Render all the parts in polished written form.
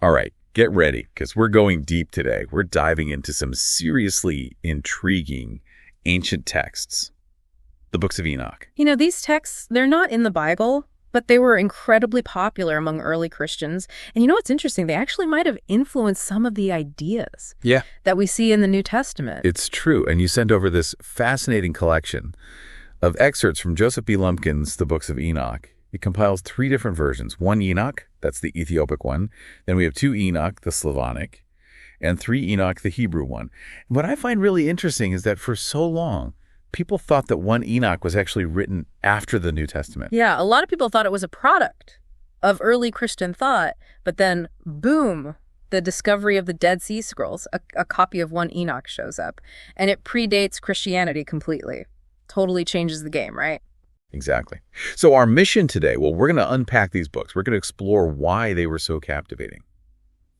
All right, get ready, because we're going deep today. We're diving into some seriously intriguing ancient texts, the Books of Enoch. You know, these texts, they're not in the Bible, but they were incredibly popular among early Christians. And you know what's interesting? They actually might have influenced some of the ideas that we see in the New Testament. It's true. And you sent over this fascinating collection of excerpts from Joseph B. Lumpkin's The Books of Enoch. It compiles 3 different versions. 1 Enoch, that's the Ethiopic one. Then we have 2 Enoch, the Slavonic, and 3 Enoch, the Hebrew one. What I find really interesting is that for so long, people thought that 1 Enoch was actually written after the New Testament. Yeah, a lot of people thought it was a product of early Christian thought, but then, boom, the discovery of the Dead Sea Scrolls, a copy of 1 Enoch shows up, and it predates Christianity completely. Totally changes the game, right? Exactly. So our mission today, well, we're going to unpack these books. We're going to explore why they were so captivating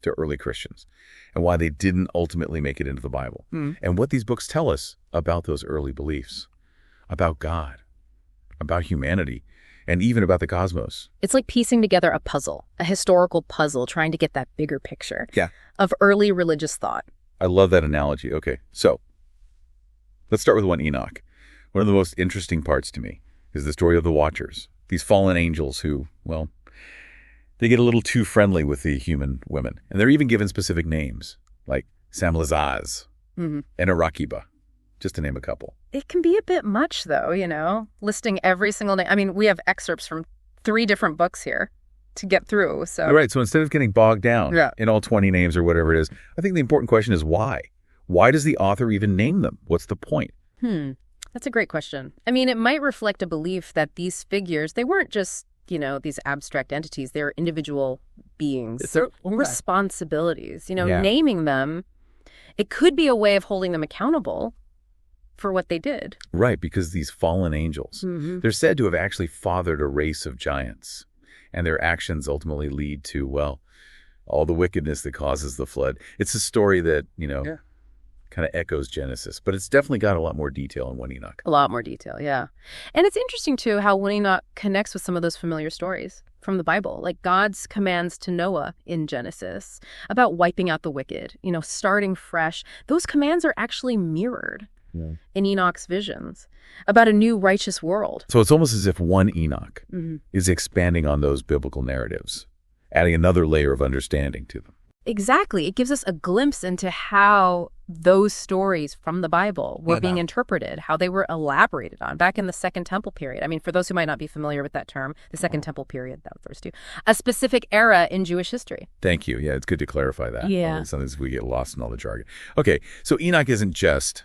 to early Christians and why they didn't ultimately make it into the Bible, and what these books tell us about those early beliefs, about God, about humanity, and even about the cosmos. It's like piecing together a puzzle, a historical puzzle, trying to get that bigger picture of early religious thought. I love that analogy. Okay, so let's start with 1 Enoch. One of the most interesting parts to me is the story of the Watchers, these fallen angels who, well, they get a little too friendly with the human women. And they're even given specific names, like Samlazaz and Arakiba, just to name a couple. It can be a bit much, though, you know, listing every single name. I mean, we have excerpts from 3 different books here to get through. So Right, so instead of getting bogged down in all 20 names or whatever it is, I think the important question is why? Why does the author even name them? What's the point? That's a great question. I mean, it might reflect a belief that these figures, they weren't just, you know, these abstract entities. They're individual beings, responsibilities. You know, naming them, it could be a way of holding them accountable for what they did. Right, because these fallen angels, they're said to have actually fathered a race of giants, and their actions ultimately lead to, well, all the wickedness that causes the flood. It's a story that, you know, kind of echoes Genesis, but it's definitely got a lot more detail in 1 Enoch. A lot more detail, yeah. And it's interesting, too, how 1 Enoch connects with some of those familiar stories from the Bible, like God's commands to Noah in Genesis about wiping out the wicked, you know, starting fresh. Those commands are actually mirrored in Enoch's visions about a new righteous world. So it's almost as if 1 Enoch is expanding on those biblical narratives, adding another layer of understanding to them. Exactly. It gives us a glimpse into how those stories from the Bible were being interpreted, how they were elaborated on back in the Second Temple period. I mean, for those who might not be familiar with that term, the Second Temple period, that refers to a specific era in Jewish history. Thank you. Yeah, it's good to clarify that. Yeah. Sometimes we get lost in all the jargon. Okay, so Enoch isn't just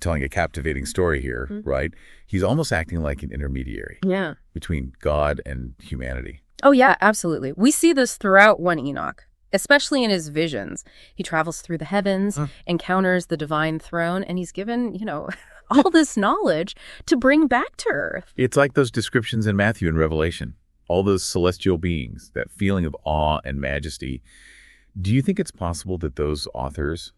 telling a captivating story here, right? He's almost acting like an intermediary between God and humanity. Oh, yeah, absolutely. We see this throughout 1 Enoch. Especially in his visions. He travels through the heavens, encounters the divine throne, and he's given, you know, all this knowledge to bring back to Earth. It's like those descriptions in Matthew and Revelation, all those celestial beings, that feeling of awe and majesty. Do you think it's possible that those authors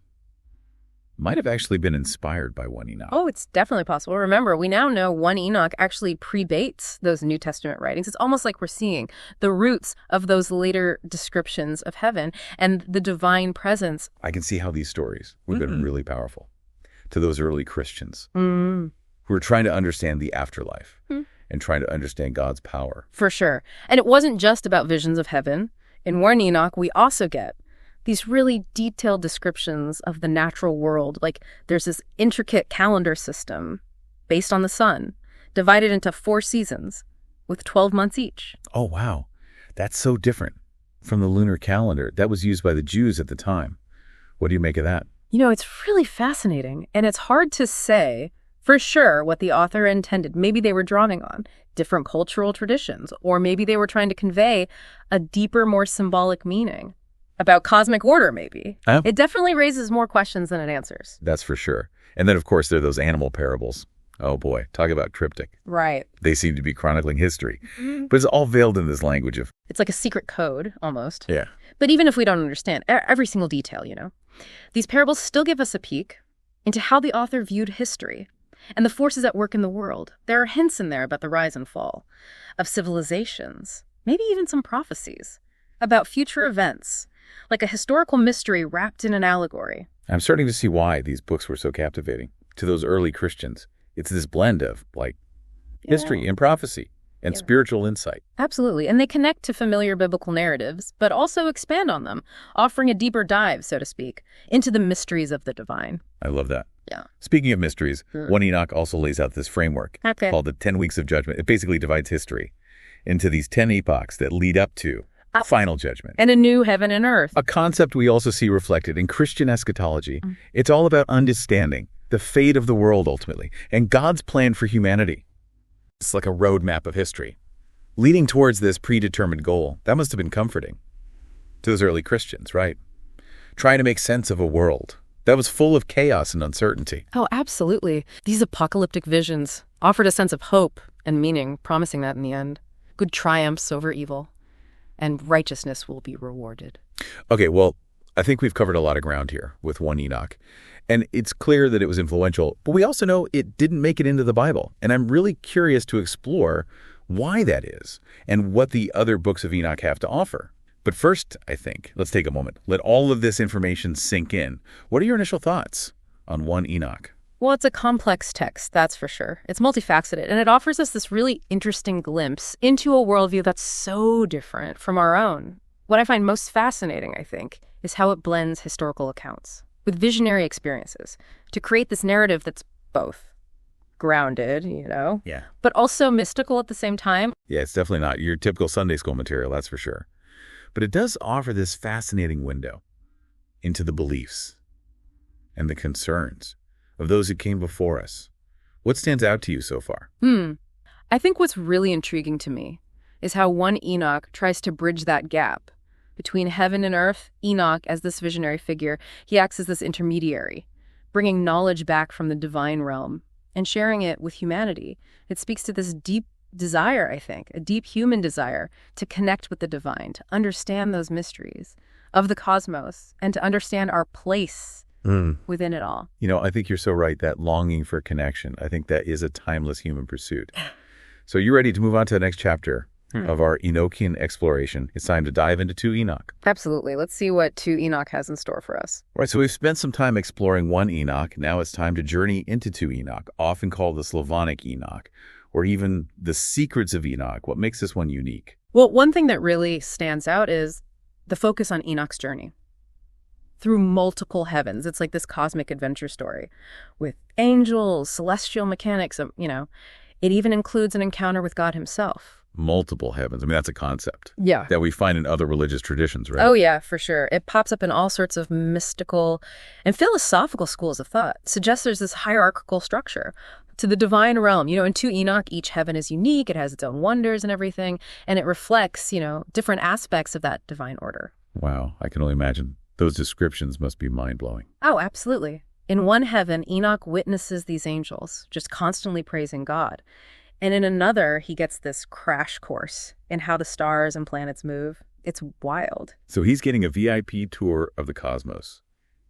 might have actually been inspired by 1 Enoch? Oh, it's definitely possible. Remember, we now know 1 Enoch actually predates those New Testament writings. It's almost like we're seeing the roots of those later descriptions of heaven and the divine presence. I can see how these stories would have been really powerful to those early Christians who were trying to understand the afterlife and trying to understand God's power. For sure. And it wasn't just about visions of heaven. In 1 Enoch, we also get these really detailed descriptions of the natural world. Like there's this intricate calendar system based on the sun, divided into 4 seasons with 12 months each. Oh, wow. That's so different from the lunar calendar that was used by the Jews at the time. What do you make of that? You know, it's really fascinating, and it's hard to say for sure what the author intended. Maybe they were drawing on different cultural traditions, or maybe they were trying to convey a deeper, more symbolic meaning. About cosmic order, maybe. It definitely raises more questions than it answers. That's for sure. And then, of course, there are those animal parables. Oh, boy. Talk about cryptic. Right. They seem to be chronicling history. But it's all veiled in this language of... It's like a secret code, almost. Yeah. But even if we don't understand every single detail, you know, these parables still give us a peek into how the author viewed history and the forces at work in the world. There are hints in there about the rise and fall of civilizations, maybe even some prophecies about future events like a historical mystery wrapped in an allegory. I'm starting to see why these books were so captivating to those early Christians. It's this blend of, like, history and prophecy and spiritual insight. Absolutely. And they connect to familiar biblical narratives, but also expand on them, offering a deeper dive, so to speak, into the mysteries of the divine. I love that. Yeah. Speaking of mysteries, 1 Enoch also lays out this framework called the 10 weeks of judgment. It basically divides history into these 10 epochs that lead up to final judgment. And a new heaven and earth. A concept we also see reflected in Christian eschatology. It's all about understanding the fate of the world ultimately and God's plan for humanity. It's like a roadmap of history, leading towards this predetermined goal. That must have been comforting to those early Christians, right? Trying to make sense of a world that was full of chaos and uncertainty. Oh, absolutely. These apocalyptic visions offered a sense of hope and meaning, promising that in the end, good triumphs over evil, and righteousness will be rewarded. Okay, well, I think we've covered a lot of ground here with 1 Enoch. And it's clear that it was influential, but we also know it didn't make it into the Bible. And I'm really curious to explore why that is and what the other books of Enoch have to offer. But first, I think, let's take a moment. Let all of this information sink in. What are your initial thoughts on 1 Enoch? Well, it's a complex text, that's for sure. It's multifaceted, and it offers us this really interesting glimpse into a worldview that's so different from our own. What I find most fascinating, I think, is how it blends historical accounts with visionary experiences to create this narrative that's both grounded, but also mystical at the same time. Yeah, it's definitely not your typical Sunday school material, that's for sure. But it does offer this fascinating window into the beliefs and the concerns of those who came before us. What stands out to you so far? I think what's really intriguing to me is how 1 Enoch tries to bridge that gap between heaven and earth. Enoch, as this visionary figure, he acts as this intermediary, bringing knowledge back from the divine realm and sharing it with humanity. It speaks to this deep desire, I think, a deep human desire to connect with the divine, to understand those mysteries of the cosmos and to understand our place within it all. I think you're so right, that longing for connection. I think that is a timeless human pursuit. So you ready to move on to the next chapter of our Enochian exploration? It's time to dive into 2 Enoch. Absolutely. Let's see what 2 Enoch has in store for us. All right, so we've spent some time exploring 1 Enoch. Now it's time to journey into 2 Enoch, often called the Slavonic Enoch, or even the secrets of Enoch. What makes this one unique? Well, one thing that really stands out is the focus on Enoch's journey through multiple heavens. It's like this cosmic adventure story with angels, celestial mechanics, It even includes an encounter with God himself. Multiple heavens. I mean, that's a concept. Yeah. That we find in other religious traditions, right? Oh, yeah, for sure. It pops up in all sorts of mystical and philosophical schools of thought. It suggests there's this hierarchical structure to the divine realm. In 2 Enoch, each heaven is unique. It has its own wonders and everything. And it reflects, different aspects of that divine order. Wow. I can only imagine. Those descriptions must be mind-blowing. Oh, absolutely. In one heaven, Enoch witnesses these angels just constantly praising God. And in another, he gets this crash course in how the stars and planets move. It's wild. So he's getting a VIP tour of the cosmos,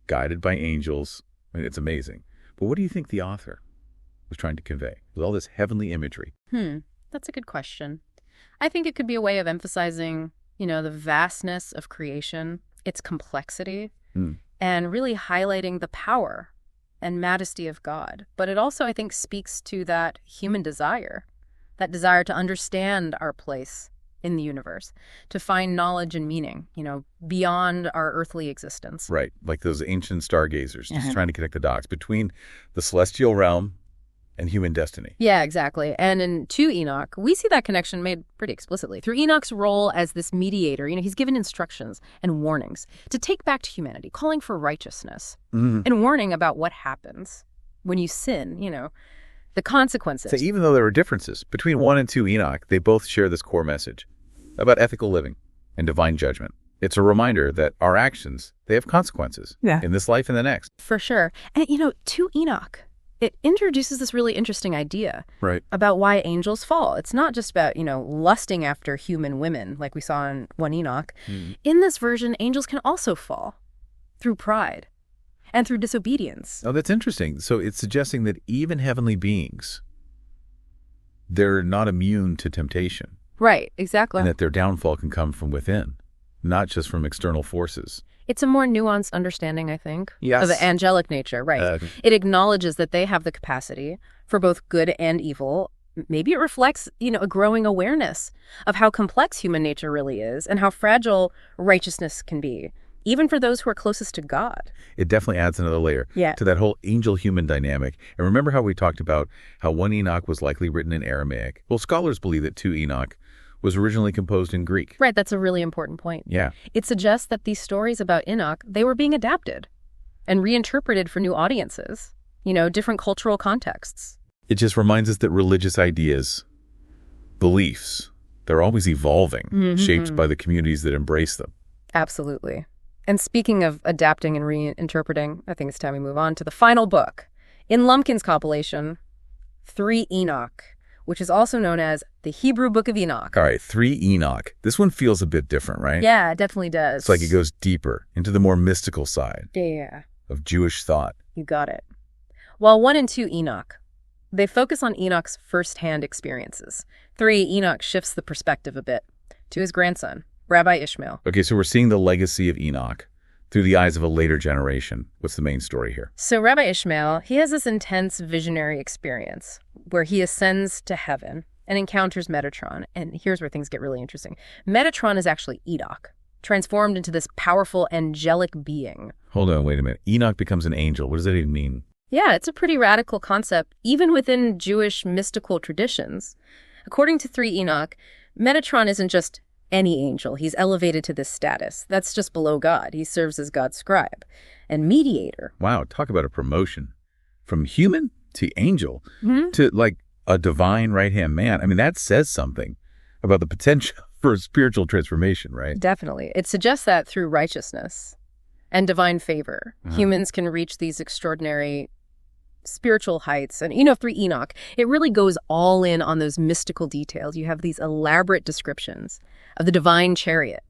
guided by angels. I mean, it's amazing. But what do you think the author was trying to convey with all this heavenly imagery? That's a good question. I think it could be a way of emphasizing, the vastness of creation, its complexity, and really highlighting the power and majesty of God. But it also, I think, speaks to that human desire, that desire to understand our place in the universe, to find knowledge and meaning, beyond our earthly existence. Right, like those ancient stargazers, just trying to connect the dots between the celestial realm and human destiny. Yeah, exactly. And in 2 Enoch, we see that connection made pretty explicitly. Through Enoch's role as this mediator, he's given instructions and warnings to take back to humanity, calling for righteousness and warning about what happens when you sin, the consequences. So even though there are differences between 1 and 2 Enoch, they both share this core message about ethical living and divine judgment. It's a reminder that our actions, they have consequences in this life and the next. For sure. And, 2 Enoch, it introduces this really interesting idea about why angels fall. It's not just about, lusting after human women like we saw in 1 Enoch. In this version, angels can also fall through pride and through disobedience. Oh, that's interesting. So it's suggesting that even heavenly beings, they're not immune to temptation. Right, exactly. And that their downfall can come from within. not just from external forces. It's a more nuanced understanding, I think, Yes. of the angelic nature, right? It acknowledges that they have the capacity for both good and evil. Maybe it reflects, a growing awareness of how complex human nature really is and how fragile righteousness can be, even for those who are closest to God. It definitely adds another layer Yeah. to that whole angel-human dynamic. And remember how we talked about how one Enoch was likely written in Aramaic? Well, scholars believe that two Enoch was originally composed in Greek. Right, that's a really important point. Yeah. It suggests that these stories about Enoch, they were being adapted and reinterpreted for new audiences, different cultural contexts. It just reminds us that religious ideas, beliefs, they're always evolving, shaped by the communities that embrace them. Absolutely. And speaking of adapting and reinterpreting, I think it's time we move on to the final book in Lumpkin's compilation, 3 Enoch, which is also known as the Hebrew Book of Enoch. All right, 3 Enoch. This one feels a bit different, right? Yeah, it definitely does. It's like it goes deeper into the more mystical side Yeah, of Jewish thought. you got it. While 1 and 2 Enoch, they focus on Enoch's first-hand experiences. 3 Enoch shifts the perspective a bit to his grandson, Rabbi Ishmael. Okay, so we're seeing the legacy of Enoch through the eyes of a later generation. What's the main story here? So Rabbi Ishmael, he has this intense visionary experience where he ascends to heaven and encounters Metatron. And here's where things get really interesting. Metatron is actually Enoch, transformed into this powerful angelic being. Hold on, wait a minute. Enoch becomes an angel. What does that even mean? Yeah, it's a pretty radical concept, even within Jewish mystical traditions. According to 3 Enoch, Metatron isn't just any angel. He's elevated to this status. That's just below God. He serves as God's scribe and mediator. Wow, talk about a promotion. From human to angel to like a divine right-hand man. I mean, that says something about the potential for spiritual transformation, right? Definitely. It suggests that through righteousness and divine favor, humans can reach these extraordinary spiritual heights. And 3 Enoch, it really goes all in on those mystical details. You have these elaborate descriptions of the divine chariot,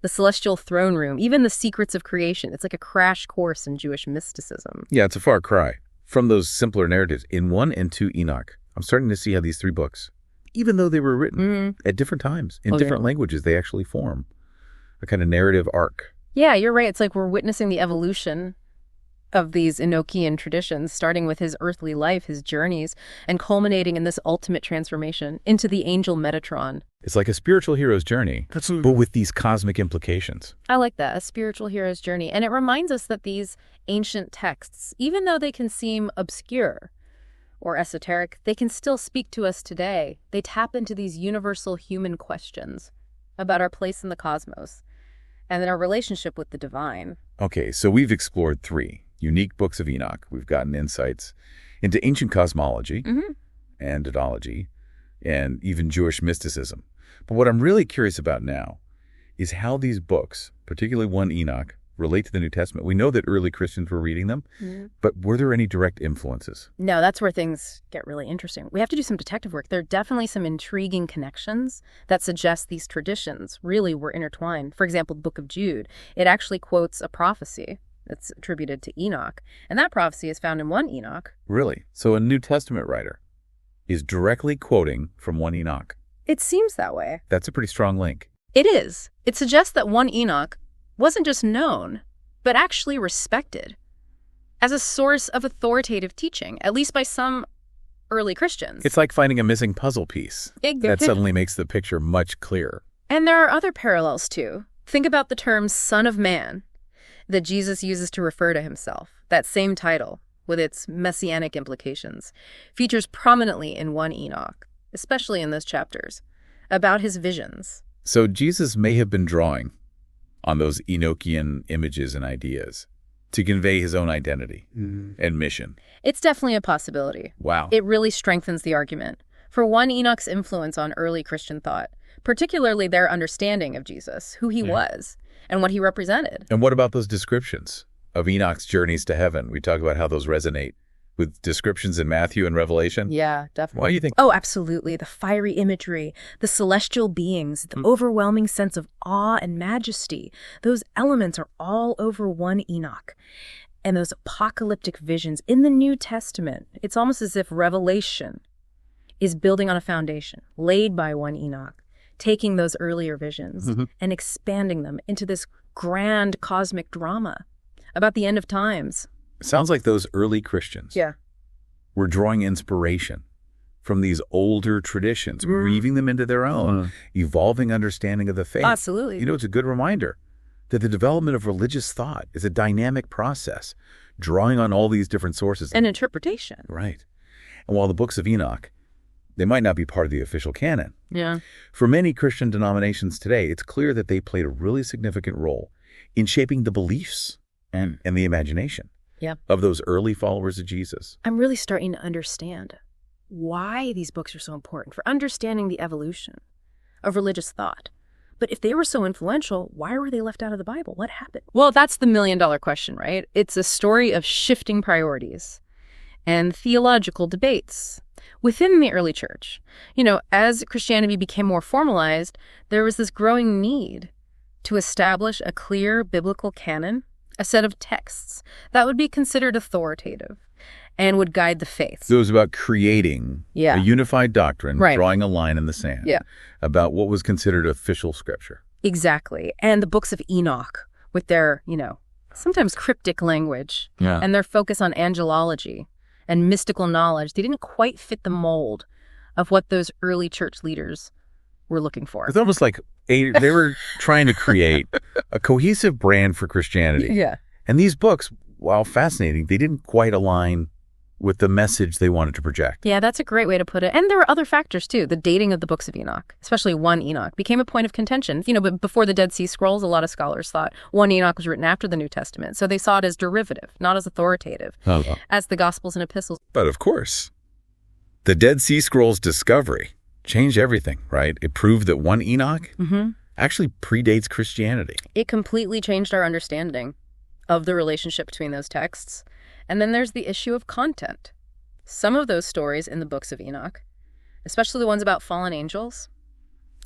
the celestial throne room, even the secrets of creation. It's like a crash course in Jewish mysticism. Yeah, it's a far cry from those simpler narratives. In 1 and 2 Enoch, I'm starting to see how these 3 books, even though they were written at different times, in different languages, they actually form a kind of narrative arc. Yeah, you're right. It's like we're witnessing the evolution of these Enochian traditions, starting with his earthly life, his journeys, and culminating in this ultimate transformation into the angel Metatron. It's like a spiritual hero's journey, but with these cosmic implications. I like that, a spiritual hero's journey. And it reminds us that these ancient texts, even though they can seem obscure or esoteric, they can still speak to us today. They tap into these universal human questions about our place in the cosmos and then our relationship with the divine. Okay, so we've explored 3 unique books of Enoch. We've gotten insights into ancient cosmology and ethology and even Jewish mysticism. But what I'm really curious about now is how these books, particularly 1 Enoch, relate to the New Testament. We know that early Christians were reading them, but were there any direct influences? No, that's where things get really interesting. We have to do some detective work. There are definitely some intriguing connections that suggest these traditions really were intertwined. For example, the Book of Jude, it actually quotes a prophecy that's attributed to Enoch, and that prophecy is found in 1 Enoch. Really? So a New Testament writer is directly quoting from 1 Enoch. It seems that way. That's a pretty strong link. It is. It suggests that 1 Enoch wasn't just known, but actually respected as a source of authoritative teaching, at least by some early Christians. It's like finding a missing puzzle piece that suddenly makes the picture much clearer. And there are other parallels, too. Think about the term Son of Man that Jesus uses to refer to himself. That same title, with its messianic implications, features prominently in 1 Enoch, especially in those chapters, about his visions. So Jesus may have been drawing on those Enochian images and ideas to convey his own identity and mission. It's definitely a possibility. Wow. It really strengthens the argument for 1 Enoch's influence on early Christian thought, particularly their understanding of Jesus, who he was, and what he represented. And what about those descriptions of Enoch's journeys to heaven? We talk about how those resonate with descriptions in Matthew and Revelation. Yeah, definitely. Why do you think? Oh, absolutely. The fiery imagery, the celestial beings, the overwhelming sense of awe and majesty. Those elements are all over 1 Enoch. And those apocalyptic visions in the New Testament, it's almost as if Revelation is building on a foundation laid by 1 Enoch, taking those earlier visions and expanding them into this grand cosmic drama about the end of times. Sounds like those early Christians were drawing inspiration from these older traditions, weaving them into their own, evolving understanding of the faith. Absolutely. You know, it's a good reminder that the development of religious thought is a dynamic process, drawing on all these different sources. And interpretation. Right. And while the Books of Enoch, they might not be part of the official canon. Yeah. For many Christian denominations today, it's clear that they played a really significant role in shaping the beliefs and the imagination of those early followers of Jesus. I'm really starting to understand why these books are so important for understanding the evolution of religious thought. But if they were so influential, why were they left out of the Bible? What happened? Well, that's the million-dollar question, right? It's a story of shifting priorities and theological debates within the early church. You know, as Christianity became more formalized, there was this growing need to establish a clear biblical canon, a set of texts that would be considered authoritative and would guide the faith. So it was about creating a unified doctrine, drawing a line in the sand about what was considered official scripture. Exactly. And the Books of Enoch with their, sometimes cryptic language and their focus on angelology and mystical knowledge, they didn't quite fit the mold of what those early church leaders were looking for. It's almost like they were trying to create a cohesive brand for Christianity. Yeah. And these books, while fascinating, they didn't quite align with the message they wanted to project. Yeah, that's a great way to put it. And there were other factors, too. The dating of the Books of Enoch, especially 1 Enoch, became a point of contention. But before the Dead Sea Scrolls, a lot of scholars thought 1 Enoch was written after the New Testament. So they saw it as derivative, not as authoritative, as the Gospels and Epistles. But of course, the Dead Sea Scrolls discovery changed everything, right? It proved that 1 Enoch actually predates Christianity. It completely changed our understanding of the relationship between those texts. And then there's the issue of content. Some of those stories in the Books of Enoch, especially the ones about fallen angels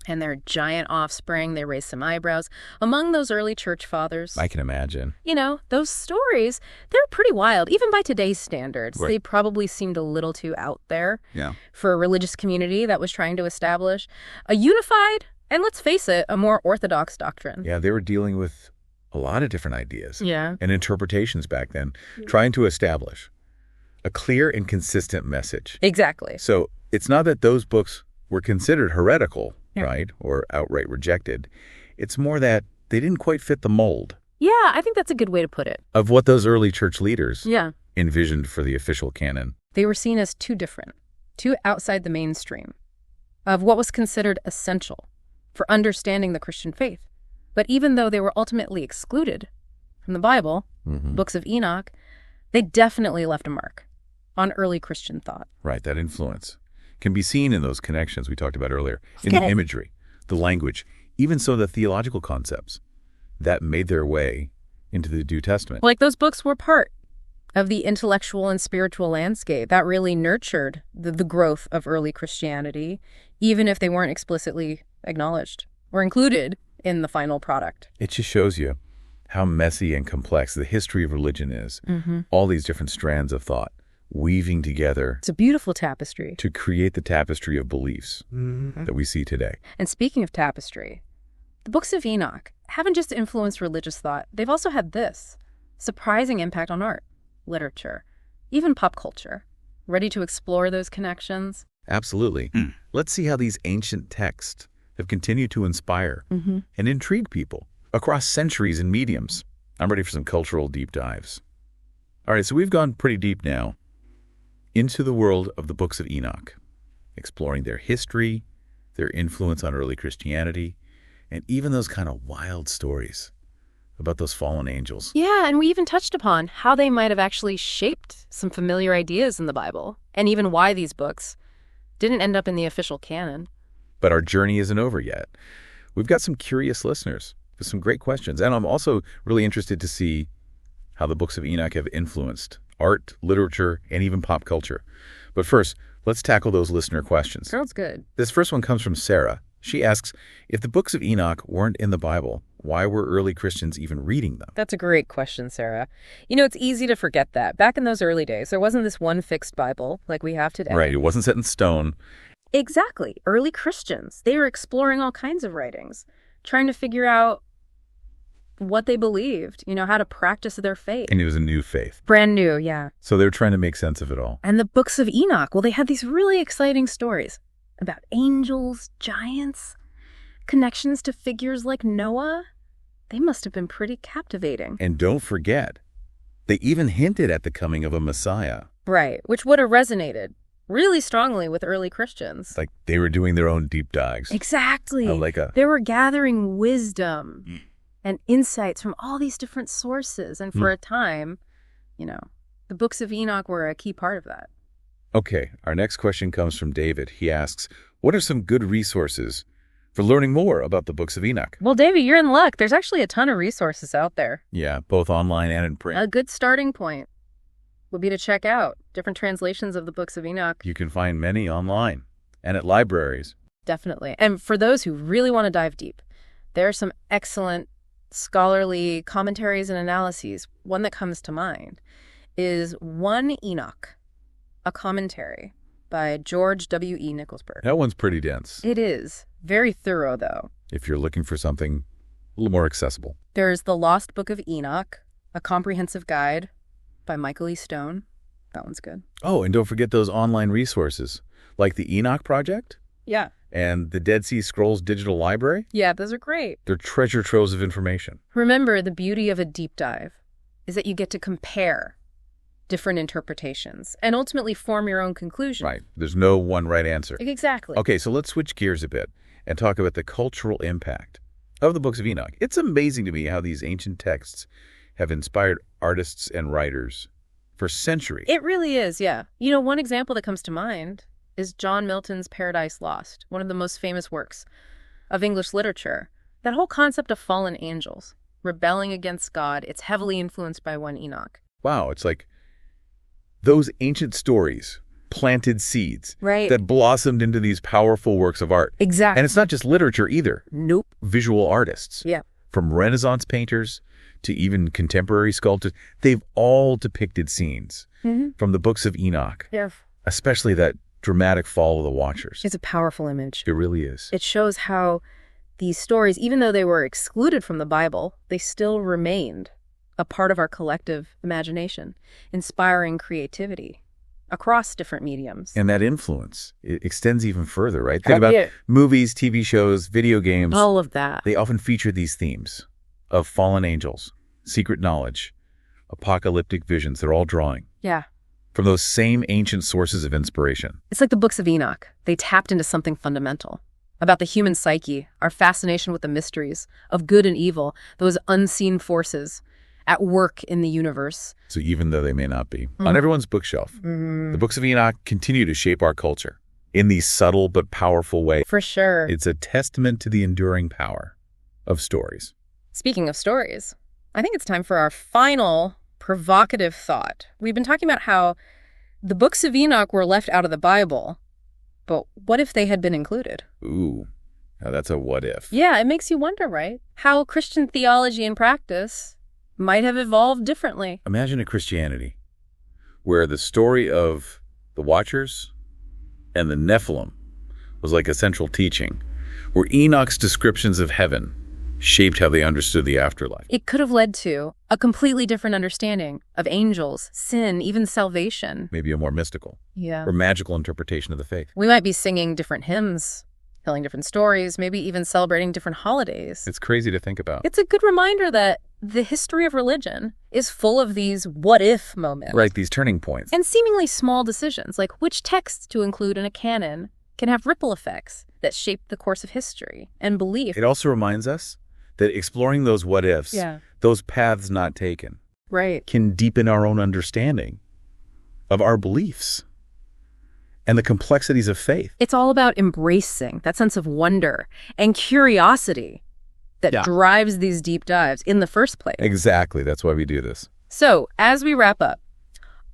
and their giant offspring, they raise some eyebrows. Among those early church fathers, I can imagine. Those stories, they're pretty wild. Even by today's standards, they probably seemed a little too out there for a religious community that was trying to establish a unified, and let's face it, a more orthodox doctrine. Yeah, they were dealing with a lot of different ideas and interpretations back then, trying to establish a clear and consistent message. Exactly. So it's not that those books were considered heretical, right, or outright rejected. It's more that they didn't quite fit the mold. Yeah, I think that's a good way to put it. Of what those early church leaders envisioned for the official canon. They were seen as too different, too outside the mainstream of what was considered essential for understanding the Christian faith. But even though they were ultimately excluded from the Bible, Books of Enoch, they definitely left a mark on early Christian thought. Right, that influence can be seen in those connections we talked about earlier, in the imagery, the language, even so the theological concepts that made their way into the New Testament. Like those books were part of the intellectual and spiritual landscape that really nurtured the growth of early Christianity, even if they weren't explicitly acknowledged or included in the final product. It just shows you how messy and complex the history of religion is. All these different strands of thought weaving together. It's a beautiful tapestry. To create the tapestry of beliefs that we see today. And speaking of tapestry, the Books of Enoch haven't just influenced religious thought. They've also had this surprising impact on art, literature, even pop culture. Ready to explore those connections? Absolutely. Let's see how these ancient texts have continued to inspire and intrigue people across centuries and mediums. I'm ready for some cultural deep dives. All right, so we've gone pretty deep now into the world of the Books of Enoch, exploring their history, their influence on early Christianity, and even those kind of wild stories about those fallen angels. Yeah, and we even touched upon how they might have actually shaped some familiar ideas in the Bible, and even why these books didn't end up in the official canon. But our journey isn't over yet. We've got some curious listeners with some great questions. And I'm also really interested to see how the Books of Enoch have influenced art, literature, and even pop culture. But first, let's tackle those listener questions. Sounds good. This first one comes from Sarah. She asks, if the Books of Enoch weren't in the Bible, why were early Christians even reading them? That's a great question, Sarah. It's easy to forget that. Back in those early days, there wasn't this one fixed Bible like we have today. Right. It wasn't set in stone. Exactly. Early Christians, they were exploring all kinds of writings, trying to figure out what they believed, how to practice their faith. And it was a new faith. Brand new, yeah. So they were trying to make sense of it all. And the Books of Enoch, well, they had these really exciting stories about angels, giants, connections to figures like Noah. They must have been pretty captivating. And don't forget, they even hinted at the coming of a Messiah. Right, which would have resonated really strongly with early Christians. Like they were doing their own deep dives. Exactly. They They were gathering wisdom and insights from all these different sources. And for a time, the Books of Enoch were a key part of that. Okay, our next question comes from David. He asks, what are some good resources for learning more about the Books of Enoch? Well, David, you're in luck. There's actually a ton of resources out there. Yeah, both online and in print. A good starting point would be to check out different translations of the Books of Enoch. You can find many online and at libraries. Definitely. And for those who really want to dive deep, there are some excellent scholarly commentaries and analyses. One that comes to mind is One Enoch, a commentary by George W.E. Nicholsburg. That one's pretty dense. It is. Very thorough, though. If you're looking for something a little more accessible. There's The Lost Book of Enoch, a comprehensive guide by Michael E. Stone. That one's good. Oh, and don't forget those online resources, like the Enoch Project Yeah. and the Dead Sea Scrolls Digital Library. Yeah, those are great. They're treasure troves of information. Remember, the beauty of a deep dive is that you get to compare different interpretations and ultimately form your own conclusion. Right. There's no one right answer. Exactly. Okay, so let's switch gears a bit and talk about the cultural impact of the Books of Enoch. It's amazing to me how these ancient texts have inspired artists and writers for centuries. It really is, yeah. One example that comes to mind is John Milton's Paradise Lost, one of the most famous works of English literature. That whole concept of fallen angels rebelling against God, it's heavily influenced by One Enoch. Wow, it's like those ancient stories planted seeds Right. that blossomed into these powerful works of art. Exactly. And it's not just literature either. Nope. Visual artists, Yeah. from Renaissance painters to even contemporary sculptors, they've all depicted scenes from the Books of Enoch, Yeah. especially that dramatic fall of the Watchers. It's a powerful image. It really is. It shows how these stories, even though they were excluded from the Bible, they still remained a part of our collective imagination, inspiring creativity across different mediums. And that influence, it extends even further, right? Think about movies, TV shows, video games. All of that. They often feature these themes of fallen angels, secret knowledge, apocalyptic visions. They're all drawing Yeah. from those same ancient sources of inspiration. It's like the Books of Enoch. They tapped into something fundamental about the human psyche, our fascination with the mysteries of good and evil, those unseen forces at work in the universe. So even though they may not be on everyone's bookshelf, the Books of Enoch continue to shape our culture in these subtle but powerful ways. For sure. It's a testament to the enduring power of stories. Speaking of stories, I think it's time for our final provocative thought. We've been talking about how the Books of Enoch were left out of the Bible, but what if they had been included? Ooh, now that's a what if. Yeah, it makes you wonder, right? How Christian theology and practice might have evolved differently. Imagine a Christianity where the story of the Watchers and the Nephilim was like a central teaching, where Enoch's descriptions of heaven shaped how they understood the afterlife. It could have led to a completely different understanding of angels, sin, even salvation. Maybe a more mystical Yeah. or magical interpretation of the faith. We might be singing different hymns, telling different stories, maybe even celebrating different holidays. It's crazy to think about. It's a good reminder that the history of religion is full of these what-if moments. Right, these turning points. And seemingly small decisions, like which texts to include in a canon, can have ripple effects that shape the course of history and belief. It also reminds us that exploring those what-ifs, Yeah. those paths not taken, Right. can deepen our own understanding of our beliefs and the complexities of faith. It's all about embracing that sense of wonder and curiosity that Yeah. drives these deep dives in the first place. Exactly. That's why we do this. So, as we wrap up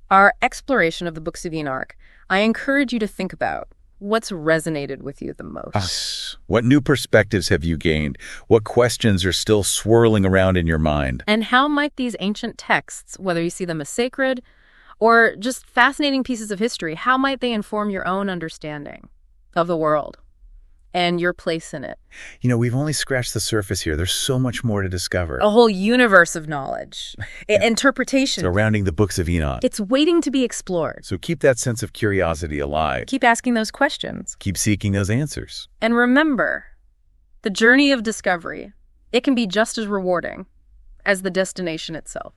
our exploration of the Books of Enoch, I encourage you to think about what's resonated with you the most. What new perspectives have you gained? What questions are still swirling around in your mind? And how might these ancient texts, whether you see them as sacred or just fascinating pieces of history, how might they inform your own understanding? of the world and your place in it. We've only scratched the surface here. There's so much more to discover. A whole universe of knowledge, interpretation. Surrounding the Books of Enoch. It's waiting to be explored. So keep that sense of curiosity alive. Keep asking those questions. Keep seeking those answers. And remember, the journey of discovery, it can be just as rewarding as the destination itself.